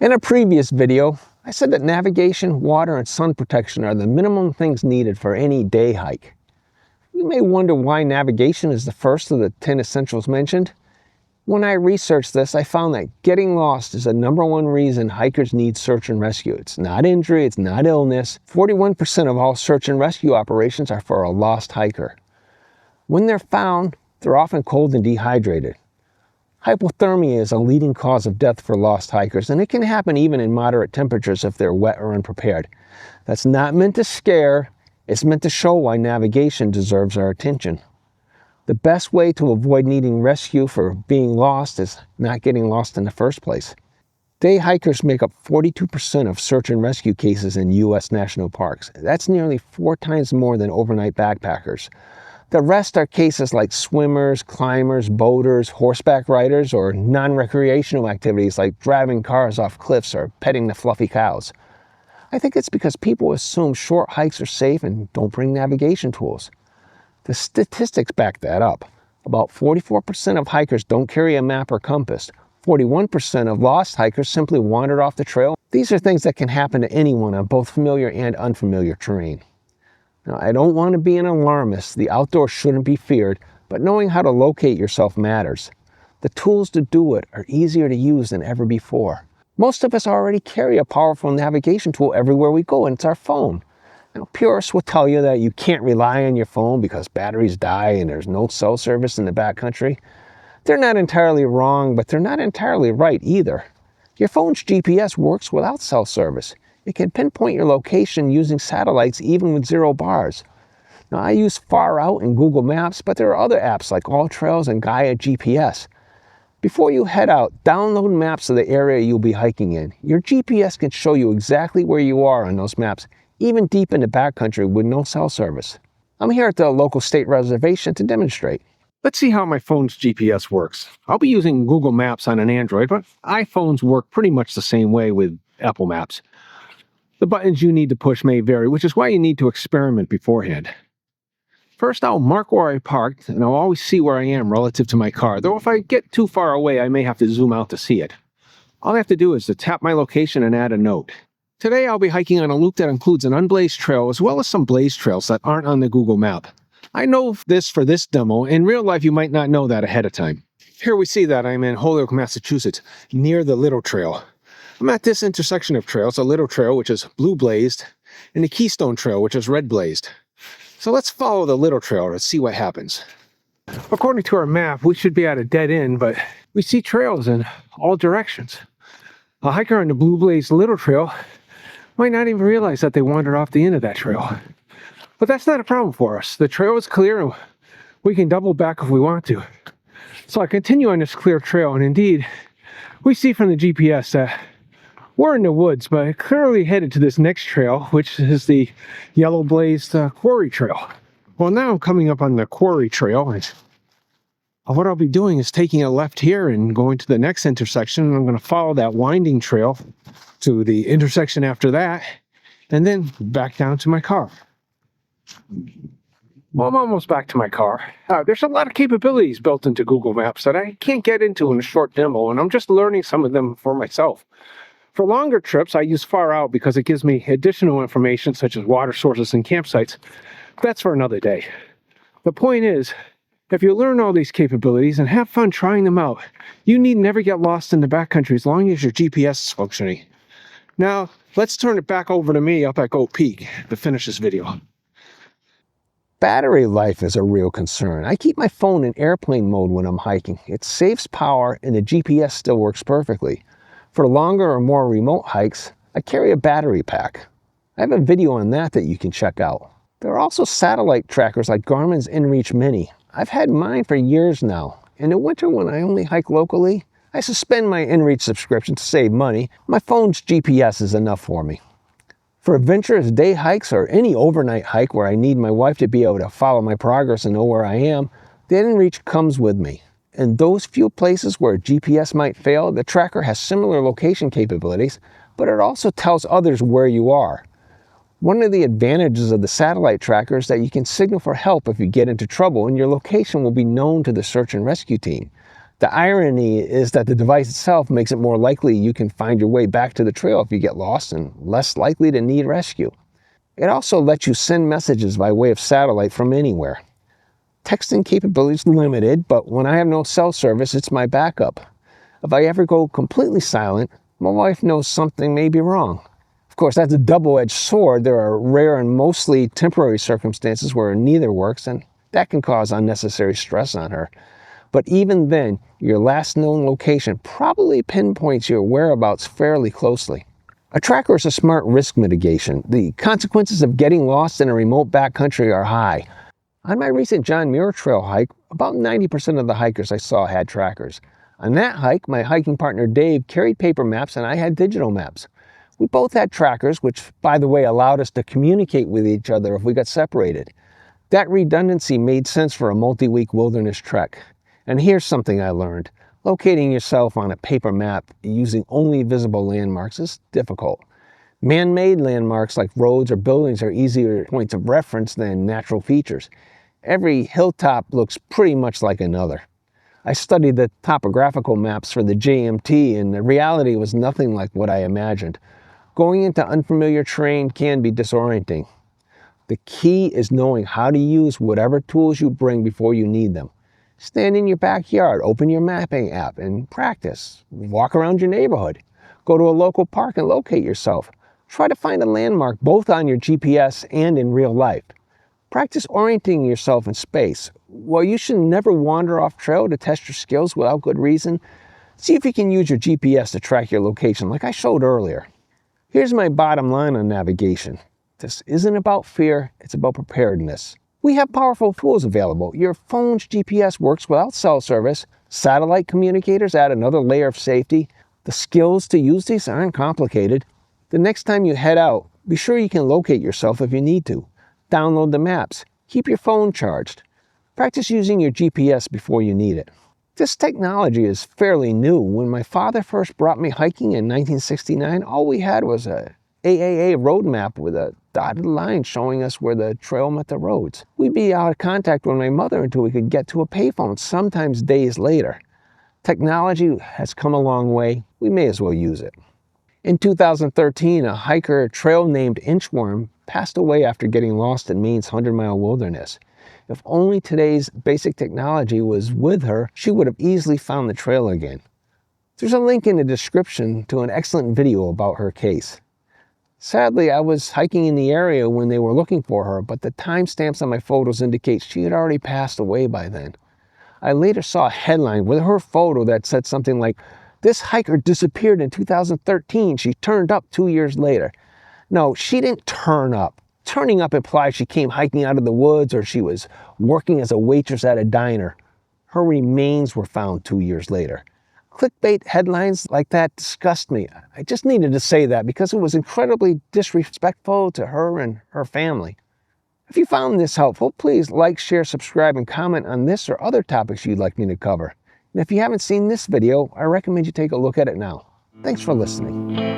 In a previous video, I said that navigation, water, and sun protection are the minimum things needed for any day hike. You may wonder why navigation is the first of the 10 essentials mentioned. When I researched this, I found that getting lost is the #1 reason hikers need search and rescue. It's not injury, it's not illness. 41% of all search and rescue operations are for a lost hiker. When they're found, they're often cold and dehydrated. Hypothermia is a leading cause of death for lost hikers, and it can happen even in moderate temperatures if they're wet or unprepared. That's not meant to scare, it's meant to show why navigation deserves our attention. The best way to avoid needing rescue for being lost is not getting lost in the first place. Day hikers make up 42% of search and rescue cases in U.S. national parks. That's nearly 4 times more than overnight backpackers. The rest are cases like swimmers, climbers, boaters, horseback riders, or non-recreational activities like driving cars off cliffs or petting the fluffy cows. I think it's because people assume short hikes are safe and don't bring navigation tools. The statistics back that up. About 44% of hikers don't carry a map or compass. 41% of lost hikers simply wandered off the trail. These are things that can happen to anyone on both familiar and unfamiliar terrain. Now, I don't want to be an alarmist. The outdoors shouldn't be feared, but knowing how to locate yourself matters. The tools to do it are easier to use than ever before. Most of us already carry a powerful navigation tool everywhere we go, and it's our phone. Now, purists will tell you that you can't rely on your phone because batteries die and there's no cell service in the backcountry. They're not entirely wrong, but they're not entirely right either. Your phone's GPS works without cell service. It can pinpoint your location using satellites even with 0 bars. Now, I use Far Out in Google Maps, but there are other apps like All Trails and Gaia GPS. Before you head out, download maps of the area you'll be hiking in. Your GPS can show you exactly where you are on those maps, even deep in the backcountry with no cell service. I'm here at the local state reservation to demonstrate. Let's see how my phone's GPS works. I'll be using Google Maps on an Android, but iPhones work pretty much the same way with Apple Maps. The buttons you need to push may vary, which is why you need to experiment beforehand. First, I'll mark where I parked, and I'll always see where I am relative to my car, though if I get too far away, I may have to zoom out to see it. All I have to do is to tap my location and add a note. Today, I'll be hiking on a loop that includes an unblazed trail as well as some blazed trails that aren't on the Google map. I know this for this demo. In real life, you might not know that ahead of time. Here we see that I'm in Holyoke, Massachusetts, near the Little Trail. I'm at this intersection of trails, the Little Trail, which is blue blazed, and the Keystone Trail, which is red blazed. So let's follow the Little Trail to see what happens. According to our map, we should be at a dead end, but we see trails in all directions. A hiker on the blue blazed Little Trail might not even realize that they wandered off the end of that trail. But that's not a problem for us. The trail is clear and we can double back if we want to. So I continue on this clear trail, and indeed, we see from the GPS that we're in the woods, but clearly headed to this next trail, which is the yellow blazed quarry trail. Well, now I'm coming up on the quarry trail, and what I'll be doing is taking a left here and going to the next intersection, and I'm going to follow that winding trail to the intersection after that, and then back down to my car. Well, I'm almost back to my car. There's a lot of capabilities built into Google Maps that I can't get into in a short demo, and I'm just learning some of them for myself. For longer trips, I use Far Out because it gives me additional information such as water sources and campsites. That's for another day. The point is, if you learn all these capabilities and have fun trying them out, you need never get lost in the backcountry as long as your GPS is functioning. Now, let's turn it back over to me up at Goat Peak to finish this video. Battery life is a real concern. I keep my phone in airplane mode when I'm hiking. It saves power and the GPS still works perfectly. For longer or more remote hikes, I carry a battery pack. I have a video on that you can check out. There are also satellite trackers like Garmin's inReach Mini. I've had mine for years now. In the winter when I only hike locally, I suspend my inReach subscription to save money. My phone's GPS is enough for me. For adventurous day hikes or any overnight hike where I need my wife to be able to follow my progress and know where I am, the inReach comes with me. In those few places where GPS might fail, the tracker has similar location capabilities, but it also tells others where you are. One of the advantages of the satellite tracker is that you can signal for help if you get into trouble, and your location will be known to the search and rescue team. The irony is that the device itself makes it more likely you can find your way back to the trail if you get lost and less likely to need rescue. It also lets you send messages by way of satellite from anywhere. Texting capability is limited, but when I have no cell service, it's my backup. If I ever go completely silent, my wife knows something may be wrong. Of course, that's a double-edged sword. There are rare and mostly temporary circumstances where neither works, and that can cause unnecessary stress on her. But even then, your last known location probably pinpoints your whereabouts fairly closely. A tracker is a smart risk mitigation. The consequences of getting lost in a remote backcountry are high. On my recent John Muir Trail hike, about 90% of the hikers I saw had trackers. On that hike, my hiking partner Dave carried paper maps and I had digital maps. We both had trackers, which, by the way, allowed us to communicate with each other if we got separated. That redundancy made sense for a multi-week wilderness trek. And here's something I learned. Locating yourself on a paper map using only visible landmarks is difficult. Man-made landmarks like roads or buildings are easier points of reference than natural features. Every hilltop looks pretty much like another. I studied the topographical maps for the JMT, and the reality was nothing like what I imagined. Going into unfamiliar terrain can be disorienting. The key is knowing how to use whatever tools you bring before you need them. Stand in your backyard, open your mapping app, and practice. Walk around your neighborhood. Go to a local park and locate yourself. Try to find a landmark both on your GPS and in real life. Practice orienting yourself in space. While you should never wander off trail to test your skills without good reason, see if you can use your GPS to track your location like I showed earlier. Here's my bottom line on navigation. This isn't about fear, it's about preparedness. We have powerful tools available. Your phone's GPS works without cell service. Satellite communicators add another layer of safety. The skills to use these aren't complicated. The next time you head out, be sure you can locate yourself if you need to. Download the maps. Keep your phone charged. Practice using your GPS before you need it. This technology is fairly new. When my father first brought me hiking in 1969, all we had was a AAA road map with a dotted line showing us where the trail met the roads. We'd be out of contact with my mother until we could get to a payphone, sometimes days later. Technology has come a long way. We may as well use it. In 2013, a hiker trail named Inchworm passed away after getting lost in Maine's 100-mile wilderness. If only today's basic technology was with her, she would have easily found the trail again. There's a link in the description to an excellent video about her case. Sadly, I was hiking in the area when they were looking for her, but the timestamps on my photos indicate she had already passed away by then. I later saw a headline with her photo that said something like, "This hiker disappeared in 2013. She turned up 2 years later." No, she didn't turn up. Turning up implies she came hiking out of the woods or she was working as a waitress at a diner. Her remains were found 2 years later. Clickbait headlines like that disgust me. I just needed to say that because it was incredibly disrespectful to her and her family. If you found this helpful, please like, share, subscribe, and comment on this or other topics you'd like me to cover. And if you haven't seen this video, I recommend you take a look at it now. Thanks for listening.